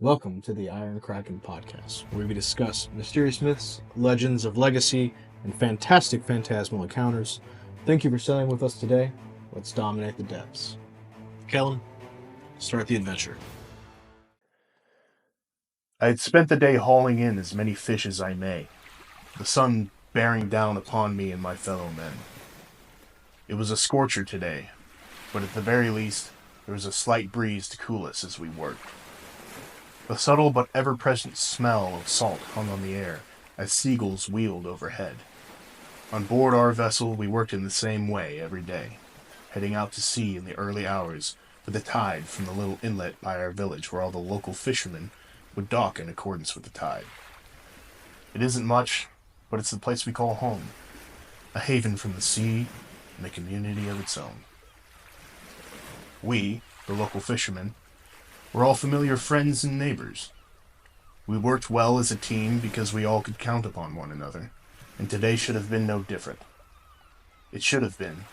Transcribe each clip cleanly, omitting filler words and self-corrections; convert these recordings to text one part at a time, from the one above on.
Welcome to the Iron Kraken podcast, where we discuss mysterious myths, legends of legacy, and fantastic phantasmal encounters. Thank you for sailing with us today. Let's dominate the depths. Kellen, start the adventure. I had spent the day hauling in as many fish as I may, the sun bearing down upon me and my fellow men. It was a scorcher today, but at the very least, there was a slight breeze to cool us as we worked. The subtle but ever-present smell of salt hung on the air as seagulls wheeled overhead. On board our vessel, we worked in the same way every day, heading out to sea in the early hours with the tide from the little inlet by our village where all the local fishermen would dock in accordance with the tide. It isn't much, but it's the place we call home, a haven from the sea and a community of its own. We, the local fishermen, were all familiar friends and neighbors. We worked well as a team because we all could count upon one another, and today should have been no different. It should have been,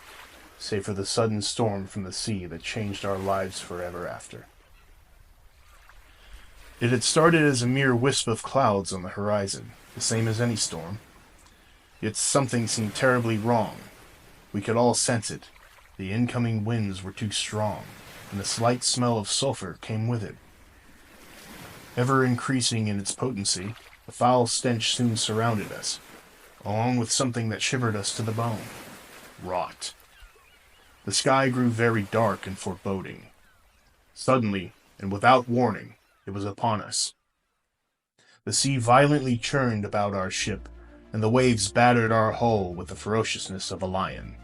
save for the sudden storm from the sea that changed our lives forever after. It had started as a mere wisp of clouds on the horizon, the same as any storm. Yet something seemed terribly wrong. We could all sense it. The incoming winds were too strong, and a slight smell of sulfur came with it. Ever increasing in its potency, a foul stench soon surrounded us, along with something that shivered us to the bone. Rot. The sky grew very dark and foreboding. Suddenly, and without warning, it was upon us. The sea violently churned about our ship, and the waves battered our hull with the ferociousness of a lion.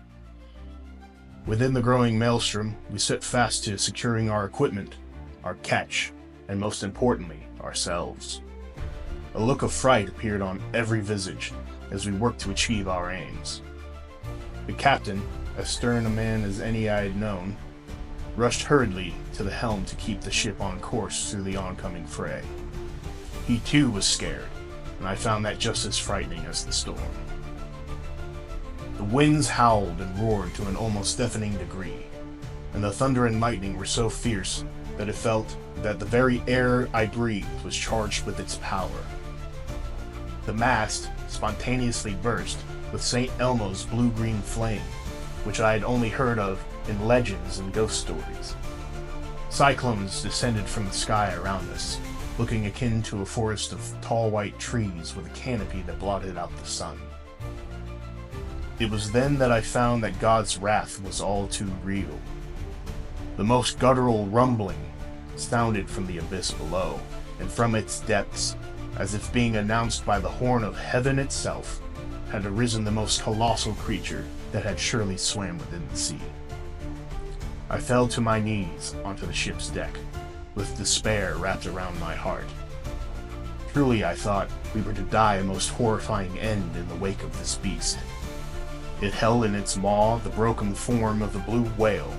Within the growing maelstrom, we set fast to securing our equipment, our catch, and most importantly, ourselves. A look of fright appeared on every visage as we worked to achieve our aims. The captain, as stern a man as any I had known, rushed hurriedly to the helm to keep the ship on course through the oncoming fray. He too was scared, and I found that just as frightening as the storm. The winds howled and roared to an almost deafening degree, and the thunder and lightning were so fierce that it felt that the very air I breathed was charged with its power. The mast spontaneously burst with St. Elmo's blue-green flame, which I had only heard of in legends and ghost stories. Cyclones descended from the sky around us, looking akin to a forest of tall white trees with a canopy that blotted out the sun. It was then that I found that God's wrath was all too real. The most guttural rumbling sounded from the abyss below, and from its depths, as if being announced by the horn of heaven itself, had arisen the most colossal creature that had surely swam within the sea. I fell to my knees onto the ship's deck, with despair wrapped around my heart. Truly, I thought, we were to die a most horrifying end in the wake of this beast. It held in its maw the broken form of the blue whale,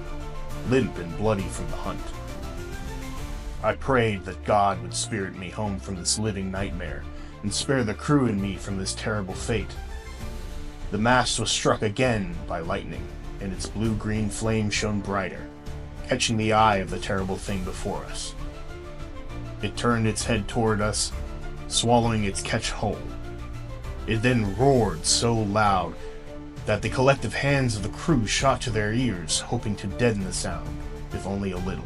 limp and bloody from the hunt. I prayed that God would spirit me home from this living nightmare, and spare the crew and me from this terrible fate. The mast was struck again by lightning, and its blue-green flame shone brighter, catching the eye of the terrible thing before us. It turned its head toward us, swallowing its catch whole. It then roared so loud that the collective hands of the crew shot to their ears, hoping to deaden the sound, if only a little.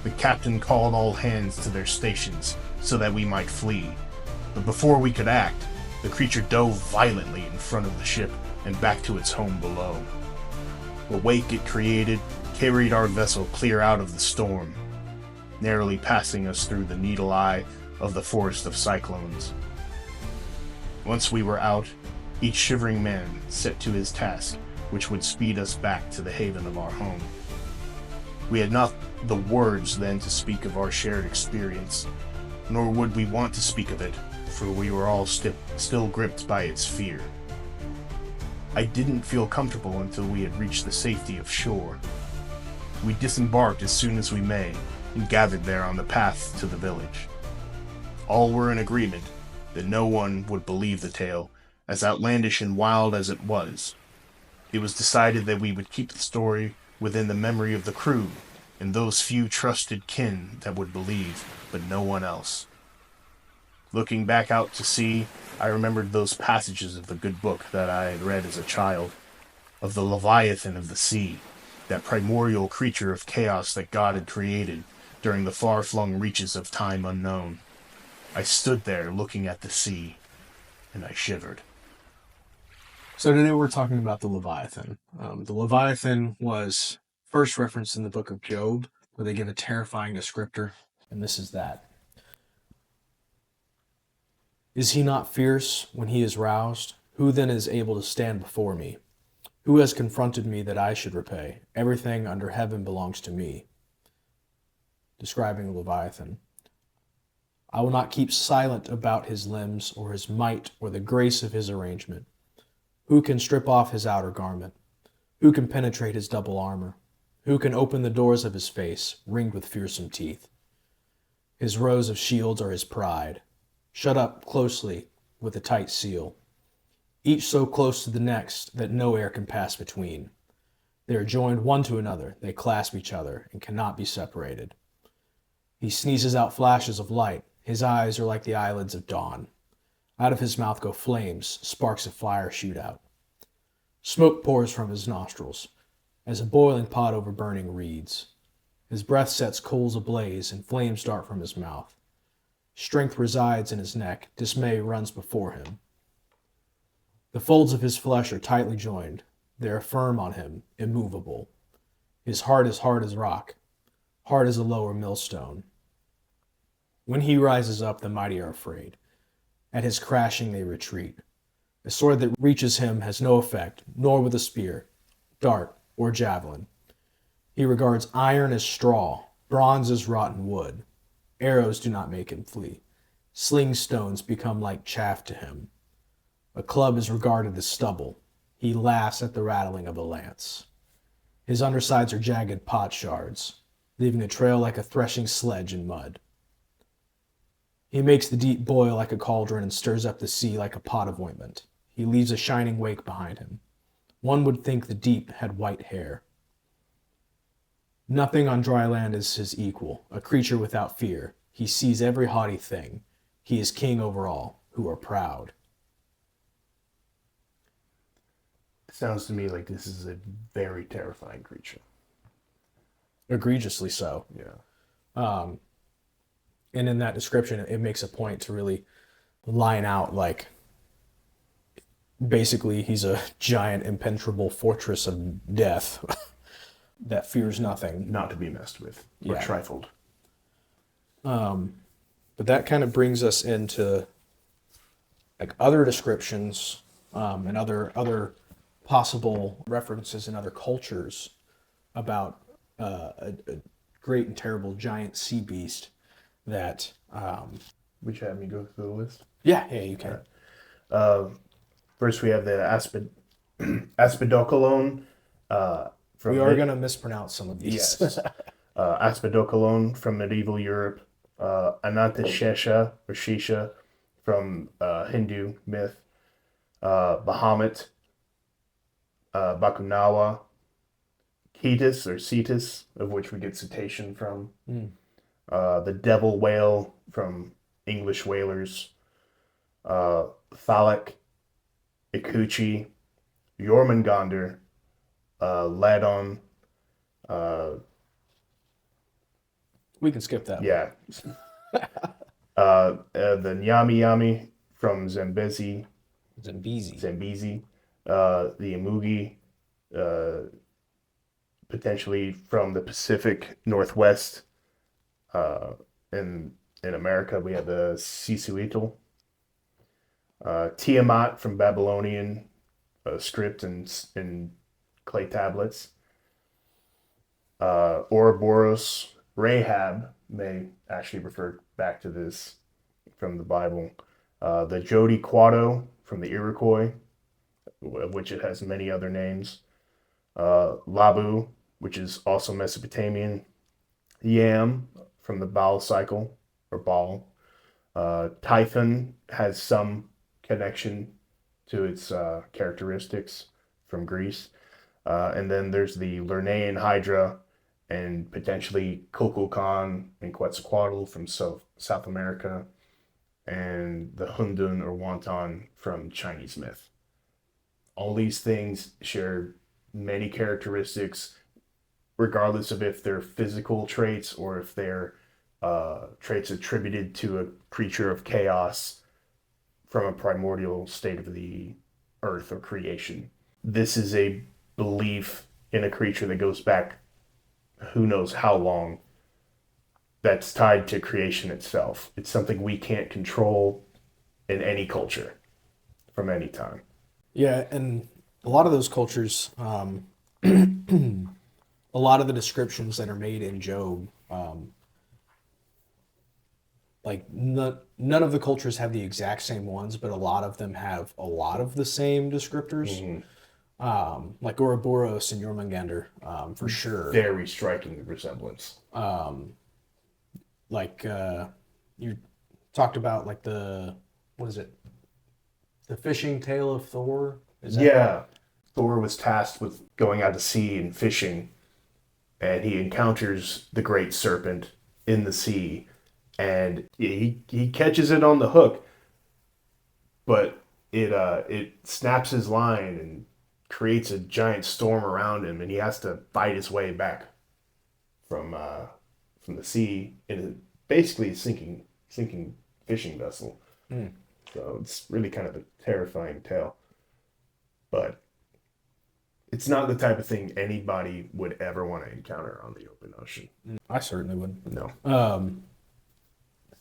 The captain called all hands to their stations so that we might flee, but before we could act, the creature dove violently in front of the ship and back to its home below. The wake it created carried our vessel clear out of the storm, narrowly passing us through the needle eye of the forest of cyclones. Once we were out, each shivering man set to his task, which would speed us back to the haven of our home. We had not the words then to speak of our shared experience, nor would we want to speak of it, for we were all still gripped by its fear. I didn't feel comfortable until we had reached the safety of shore. We disembarked as soon as we may, and gathered there on the path to the village. All were in agreement that no one would believe the tale, as outlandish and wild as it was. It was decided that we would keep the story within the memory of the crew, and those few trusted kin that would believe, but no one else. Looking back out to sea, I remembered those passages of the good book that I had read as a child, of the Leviathan of the sea, that primordial creature of chaos that God had created during the far-flung reaches of time unknown. I stood there looking at the sea, and I shivered. So today we're talking about the Leviathan. The Leviathan was first referenced in the book of Job, where they give a terrifying descriptor, and this is that. Is he not fierce when he is roused? Who then is able to stand before me? Who has confronted me that I should repay? Everything under heaven belongs to me. Describing the Leviathan. I will not keep silent about his limbs, or his might, or the grace of his arrangement. Who can strip off his outer garment? Who can penetrate his double armor? Who can open the doors of his face, ringed with fearsome teeth? His rows of shields are his pride, shut up closely with a tight seal, each so close to the next that no air can pass between. They are joined one to another, they clasp each other, and cannot be separated. He sneezes out flashes of light, his eyes are like the eyelids of dawn. Out of his mouth go flames, sparks of fire shoot out. Smoke pours from his nostrils, as a boiling pot over burning reeds. His breath sets coals ablaze, and flames dart from his mouth. Strength resides in his neck, dismay runs before him. The folds of his flesh are tightly joined, they are firm on him, immovable. His heart is hard as rock, hard as a lower millstone. When he rises up, the mighty are afraid. At his crashing they retreat. A sword that reaches him has no effect, nor with a spear, dart, or javelin. He regards iron as straw, bronze as rotten wood. Arrows do not make him flee. Sling stones become like chaff to him. A club is regarded as stubble. He laughs at the rattling of a lance. His undersides are jagged pot shards, leaving a trail like a threshing sledge in mud. He makes the deep boil like a cauldron and stirs up the sea like a pot of ointment. He leaves a shining wake behind him. One would think the deep had white hair. Nothing on dry land is his equal, a creature without fear. He sees every haughty thing. He is king over all who are proud. It sounds to me like this is a very terrifying creature. Egregiously so. Yeah. And in that description, it makes a point to really line out, like, basically he's a giant impenetrable fortress of death that fears nothing. Not to be messed with or trifled. But that kind of brings us into like other descriptions and other possible references in other cultures about a great and terrible giant sea beast that Would you have me go through the list? yeah, you can. First, we have the Aspidocolone. We are going to mispronounce some of these. Yes. Aspidocolone from medieval Europe. Anantashesha or Shisha from Hindu myth. Bahamut. Bakunawa. Cetus or Cetus, of which we get cetacean from. The devil whale from English whalers. Thalak. Ikuchi. Jormungandr. Ladon. We can skip that. Yeah. The Nyami Yami from Zambezi. Zambezi. The Imugi, potentially from the Pacific Northwest. In America, we have the Sisuitl. Tiamat from Babylonian script and clay tablets. Ouroboros. Rahab may actually refer back to this from the Bible. The Jodi Quado from the Iroquois, of which it has many other names. Labu, which is also Mesopotamian. Yam from the Baal cycle, or Baal. Typhon has some connection to its characteristics from Greece. And then there's the Lernaean Hydra and potentially Kukulkan and Quetzalcoatl from South America, and the Hundun or Wonton from Chinese myth. All these things share many characteristics, regardless of if they're physical traits or if they're traits attributed to a creature of chaos from a primordial state of the earth or creation. This is a belief in a creature that goes back who knows how long, that's tied to creation itself. It's something we can't control in any culture from any time. Yeah, and a lot of those cultures, a lot of the descriptions that are made in Job, none of the cultures have the exact same ones, but a lot of them have a lot of the same descriptors. Mm-hmm. Like Ouroboros and Jormungandr, for sure. Very striking resemblance. You talked about like what is it? The fishing tale of Thor? Yeah. Thor was tasked with going out to sea and fishing, and he encounters the great serpent in the sea, and he catches it on the hook, but it snaps his line and creates a giant storm around him, and he has to fight his way back from the sea in basically a sinking fishing vessel. Mm. So it's really kind of a terrifying tale. But it's not the type of thing anybody would ever want to encounter on the open ocean. I certainly wouldn't. No.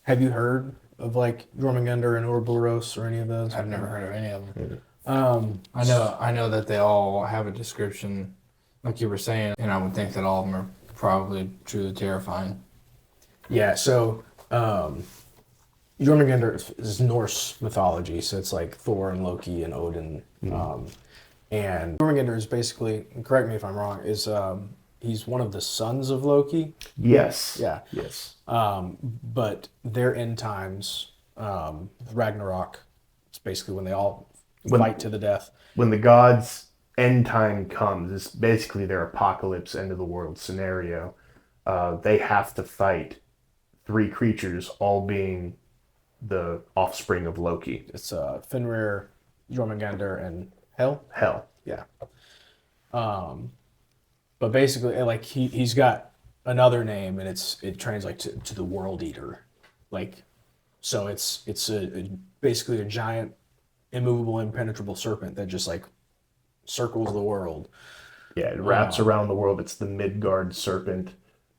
Have you heard of like Jormungandr and Ouroboros or any of those? I've never heard of any of them. Mm-hmm. I know that they all have a description, like you were saying, and I would think that all of them are probably truly terrifying. Yeah, so Jormungandr is Norse mythology, so it's like Thor and Loki and Odin. Mm-hmm. And Jormungandr is basically, correct me if I'm wrong, is he's one of the sons of Loki. Yes. Yeah. Yes. But their end times, Ragnarok, it's basically when they all fight to the death. When the gods' end time comes, it's basically their apocalypse, end of the world scenario. They have to fight 3 creatures, all being the offspring of Loki. It's Fenrir, Jormungandr, and Hel. Yeah. But basically, like he's got another name, and it translates to the World Eater, like, so it's basically a giant, immovable, impenetrable serpent that just like circles the world. Yeah, it wraps around the world. It's the Midgard serpent,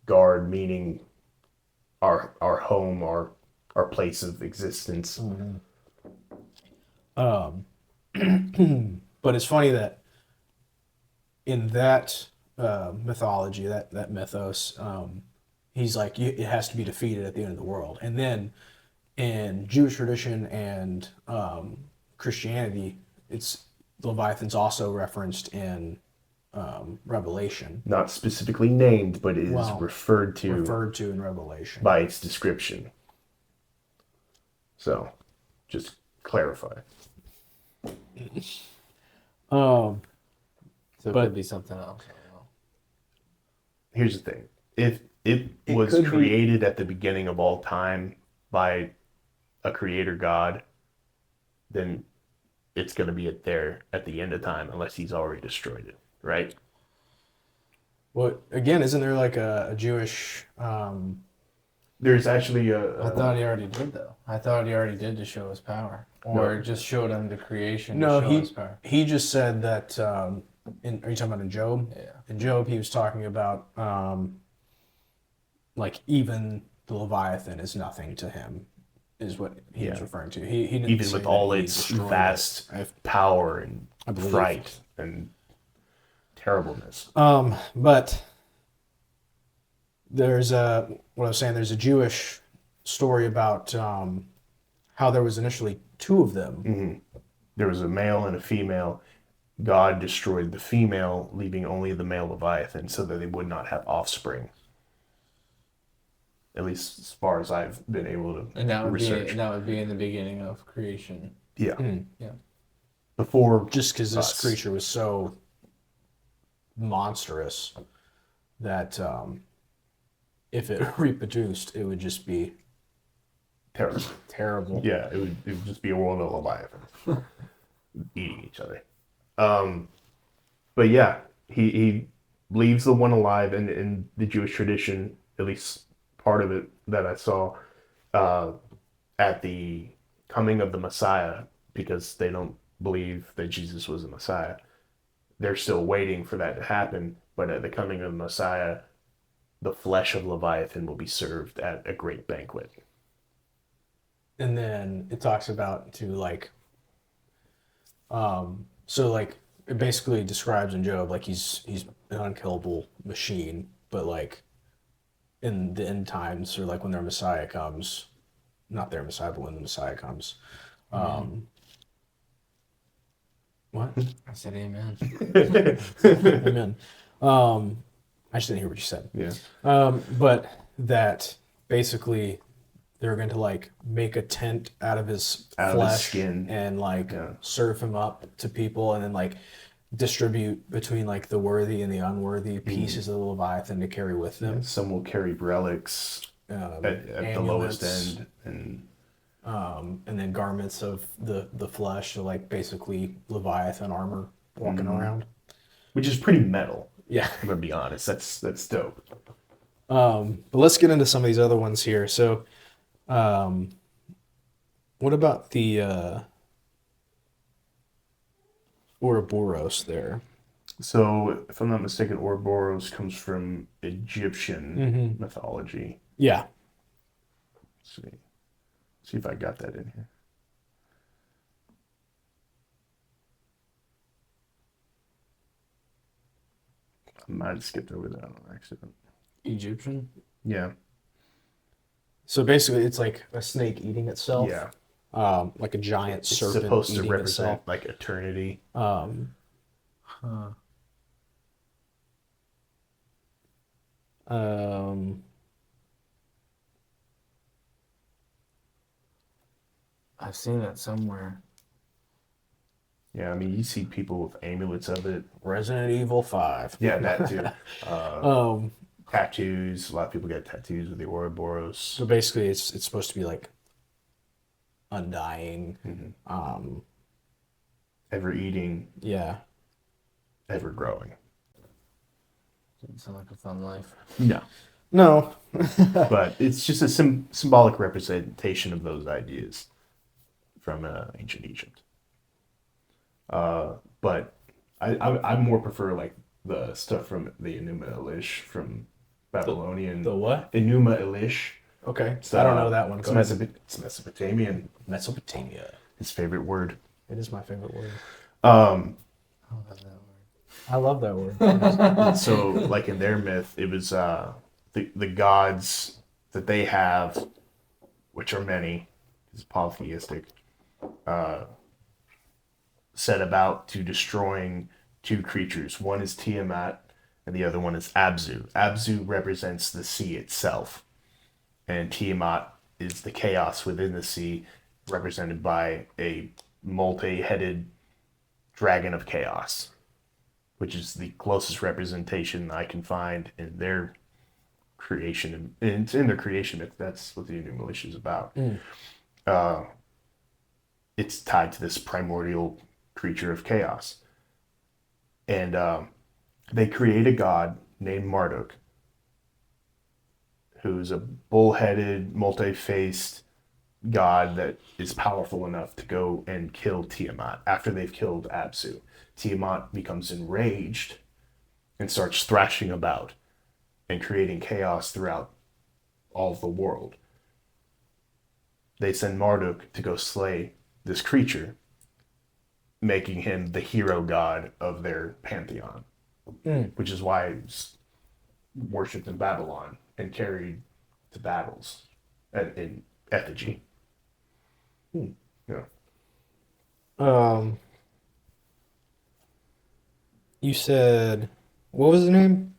guard meaning our home, our place of existence. Mm-hmm. But it's funny that in that mythology, that mythos, he's like, it has to be defeated at the end of the world. And then in Jewish tradition and Christianity, it's Leviathan's also referenced in Revelation. Not specifically named, but is referred to in Revelation by its description. So, just clarify. So it could be something else. I don't know. Here's the thing: if it was created at the beginning of all time by a creator god, then it's going to be there at the end of time, unless he's already destroyed it, right? Well, again, isn't there like a Jewish? There's actually I thought he already did, though. I thought he already did to show his power, or just showed him the creation. To show his power. He just said that. Are you talking about in Job? Yeah. In Job, he was talking about like even the Leviathan is nothing to him, is what he was referring to. He didn't even say with all that he its destroyed vast power and fright and terribleness. But there's there's a Jewish story about how there was initially 2 of them. Mm-hmm. There was a male and a female. God destroyed the female, leaving only the male Leviathan, so that they would not have offspring. At least as far as I've been able to research. That would be in the beginning of creation. Yeah. Mm. Yeah. Before, just because this creature was so monstrous, that if it reproduced, it would just be Terrible. terrible. Yeah, it would just be a world of Leviathans eating each other. But yeah, he leaves the one alive, and in the Jewish tradition, at least part of it that I saw, at the coming of the Messiah, because they don't believe that Jesus was the Messiah. They're still waiting for that to happen, but at the coming of the Messiah, the flesh of Leviathan will be served at a great banquet. And then it talks about to like, so like it basically describes in Job like he's an unkillable machine, but like in the end times or like when their Messiah comes, not their Messiah, but when the Messiah comes, what? I said amen. Amen. I just didn't hear what you said. Yeah. But that basically they're going to like make a tent out of his flesh skin and like serve him up to people and then like distribute between like the worthy and the unworthy pieces of the Leviathan to carry with them. Yeah, some will carry relics at the lowest end, and then garments of the flesh, so like basically Leviathan armor walking around, which is pretty metal. Yeah, I'm gonna be honest. That's dope. But let's get into some of these other ones here. So, what about the Ouroboros there? So, if I'm not mistaken, Ouroboros comes from Egyptian mythology. Yeah. Let's see if I got that in here. I might have skipped over that on accident. Egyptian? Yeah. So basically, it's like a snake eating itself. Yeah. Like a giant It's serpent supposed to eating represent itself. like eternity. I've seen that somewhere. Yeah, I mean, you see people with amulets of it. Resident Evil 5. Yeah, that too. Tattoos. A lot of people get tattoos with the Ouroboros. So basically, it's supposed to be like undying. Ever eating, Yeah. ever growing. Doesn't sound like a fun life. No. No. But it's just a symbolic representation of those ideas from ancient Egypt. But I more prefer like the stuff from the Enuma Elish from Babylonian. The what? Enuma Elish. Okay. It's, I don't know that one. It's, Go ahead. it's Mesopotamian. Mesopotamia. His favorite word. It is my favorite word. I don't have that word. I love that word. So, like in their myth, it was the gods that they have, which are many, is polytheistic, set about to destroying two creatures. One is Tiamat, and the other one is Abzu. Abzu represents the sea itself, and Tiamat is the chaos within the sea, represented by a multi-headed dragon of chaos, which is the closest representation I can find in their creation. And it's in their creation myth. That's what the Enuma Elish is about. It's tied to this primordial creature of chaos. And they create a god named Marduk, who's a bull-headed, multi-faced god that is powerful enough to go and kill Tiamat after they've killed Absu. Tiamat becomes enraged and starts thrashing about and creating chaos throughout all of the world. They send Marduk to go slay this creature, making him the hero god of their pantheon, which is why he's worshipped in Babylon and carried to battles in effigy. Yeah. You said, what was his name?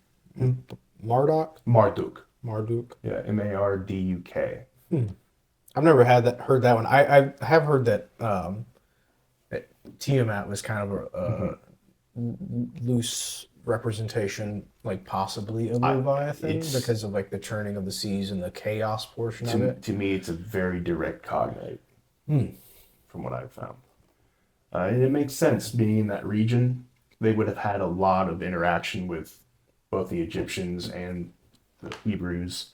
Marduk? Marduk. Marduk. Yeah, Marduk. I've never heard that one. I have heard that Tiamat was kind of a loose representation, like possibly of Leviathan, it's- because of like the churning of the seas and the chaos portion of it. To me, it's a very direct cognate from what I've found. And it makes sense, being in that region, they would have had a lot of interaction with both the Egyptians and the Hebrews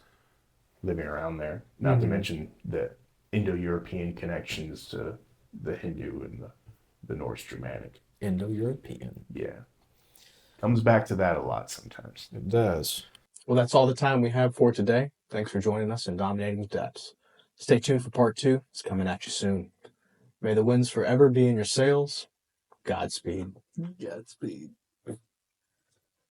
living around there. Not to mention the Indo-European connections to the Hindu and the Norse Germanic. Indo-European. Yeah. Comes back to that a lot sometimes. It does. Well, that's all the time we have for today. Thanks for joining us in Dominating the Depths. Stay tuned for part 2. It's coming at you soon. May the winds forever be in your sails. Godspeed. Godspeed.